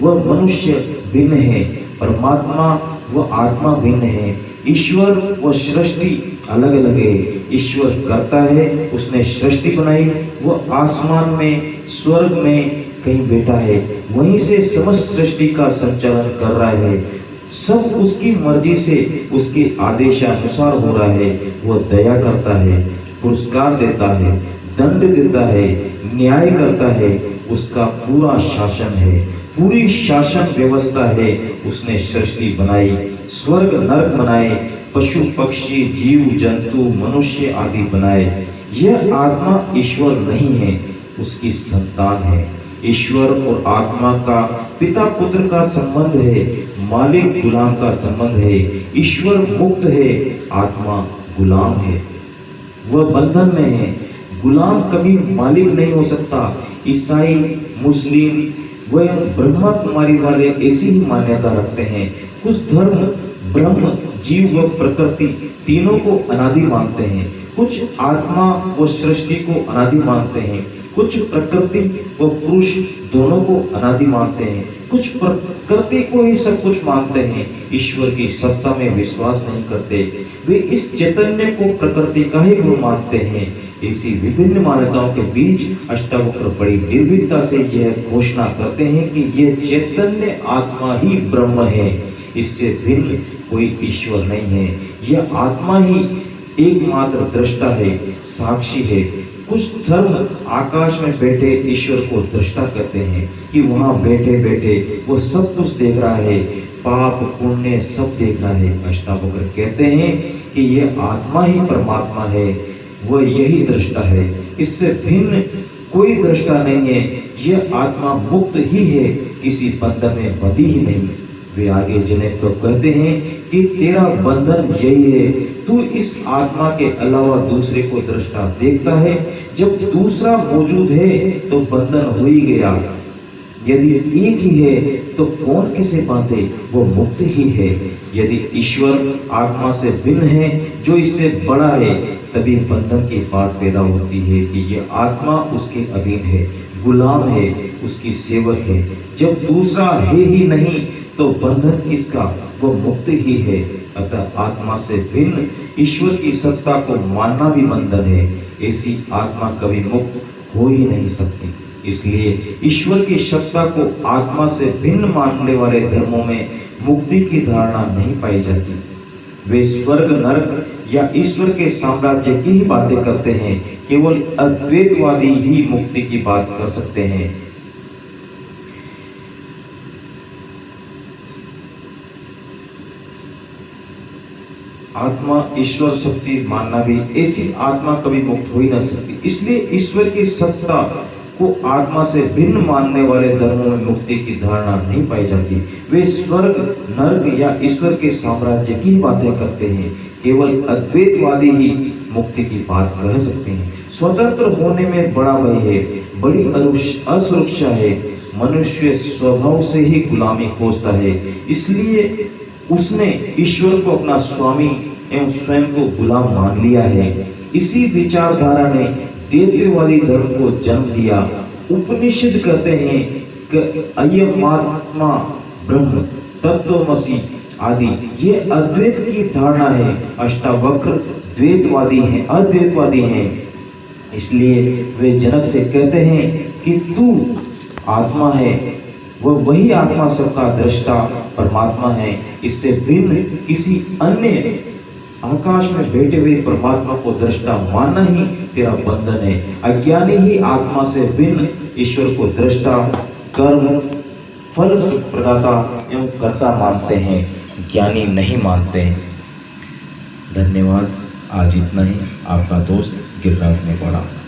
व मनुष्य भिन्न है, परमात्मा व आत्मा भिन्न है, ईश्वर व सृष्टि अलग अलग है। ईश्वर करता है, उसने सृष्टि बनाई, वो आसमान में स्वर्ग में कहीं बैठा है, वहीं से समस्त सृष्टि का संचालन कर रहा है। सब उसकी मर्जी से उसके आदेशानुसार हो रहा है। वो दया करता है, पुरस्कार देता है, दंड देता है, न्याय करता है। उसका पूरा शासन है, पूरी शासन व्यवस्था है। उसने सृष्टि बनाई, स्वर्ग नरक बनाए, पशु पक्षी जीव जंतु मनुष्य आदि बनाए। यह आत्मा ईश्वर नहीं है, उसकी संतान है। ईश्वर और आत्मा का पिता पुत्र का संबंध है, मालिक गुलाम का संबंध है। ईश्वर मुक्त है, आत्मा गुलाम है, वह बंधन में है। गुलाम कभी मालिक नहीं हो सकता। ईसाई, मुस्लिम व ब्रह्मा कुमारी वाले ऐसी ही मान्यता रखते हैं। कुछ धर्म ब्रह्म जीव व प्रकृति तीनों को अनादि मानते हैं, कुछ आत्मा व सृष्टि को अनादि मानते हैं, कुछ प्रकृति व पुरुष दोनों को अनादि मानते हैं, कुछ प्रकृति को ही सब कुछ मानते हैं, ईश्वर की सत्ता में विश्वास नहीं करते। वे इस चैतन्य को प्रकृति का ही गुण मानते हैं। ऐसी विभिन्न मान्यताओं के बीच अष्टावक्र बड़ी निर्भीकता से यह घोषणा करते हैं कि यह चैतन्य आत्मा ही ब्रह्म है, इससे भिन्न कोई ईश्वर नहीं है। यह आत्मा ही एकमात्र दृष्टा है, साक्षी है। कुछ धर्म आकाश में बैठे ईश्वर को दृष्टा कहते हैं कि वहां बैठे बैठे वो सब कुछ देख रहा है, पाप पुण्य सब देख रहा है। अष्टावक्र कहते हैं कि यह आत्मा ही परमात्मा है, वह यही दृष्टा है, इससे भिन्न कोई दृष्टा नहीं है। यह आत्मा मुक्त ही है, किसी बंधन में बंधी ही नहीं। वे आगे जिन्हें तो कहते हैं कि तेरा बंधन यही है, तू इस आत्मा के अलावा दूसरे को दृष्टा देखता है। जब दूसरा मौजूद है तो बंधन हो ही गया। यदि एक ही है तो कौन किसे बांधे, वो मुक्त ही है। यदि ईश्वर आत्मा से भिन्न है, जो इससे बड़ा है, तभी बंधन की बात पैदा होती है कि ये आत्मा उसके अधीन है, गुलाम है, उसकी सेवक है। जब दूसरा है ही नहीं तो बंधन किसका, वो मुक्त ही है। अतः आत्मा से भिन्न ईश्वर की सत्ता को मानना भी बंधन है। ऐसी आत्मा कभी मुक्त हो ही नहीं सकती। इसलिए ईश्वर की सत्ता को आत्मा से भिन्न मानने वाले धर्मों में मुक्ति की धारणा नहीं पाई जाती। वे स्वर्ग नरक या ईश्वर के साम्राज्य की ही बातें करते हैं। केवल अद्वैतवादी ही मुक्ति की बात कर सकते हैं। आत्मा ईश्वर शक्ति मानना भी, ऐसी आत्मा कभी मुक्त हो ही नहीं सकती। इसलिए ईश्वर की सत्ता को आत्मा से भिन्न मानने वाले धर्मों में मुक्ति की धारणा नहीं पाई जाती। वे स्वर्ग नरक या ईश्वर के साम्राज्य की बातें करते हैं। केवल अद्वैतवादी ही मुक्ति की बात कह सकते हैं। स्वतंत्र होने में बड़ा भय है, बड़ी असुरक्षा है। मनुष्य स्वभाव से ही गुलामी खोजता है, इसलिए उसने ईश्वर को अपना स्वामी एवं स्वयं को गुलाम मान लिया है। इसी विचारधारा ने दैत्यवादी धर्म को जन्म दिया। उपनिषद कहते हैं कि अयमात्मा ब्रह्म, तत्वमसि आदि ये अद्वैत की धारणा है। अष्टावक्र द्वैतवादी हैं, अद्वैतवादी हैं। इसलिए वे जनक से कहते हैं कि तू आत्मा है, वह वही आत्मा सबका दृष्टा परमात्मा है। इससे भिन्न किसी अन्य आकाश में बैठे हुए परमात्मा को दृष्टा मानना ही तेरा बंधन है। अज्ञानी ही आत्मा से भिन्न ईश्वर को दृष्टा, कर्म, फल प्रदाता एवं कर्ता मानते हैं, ज्ञानी नहीं मानते हैं। धन्यवाद। आज इतना ही। आपका दोस्त गिरराज में पड़ा।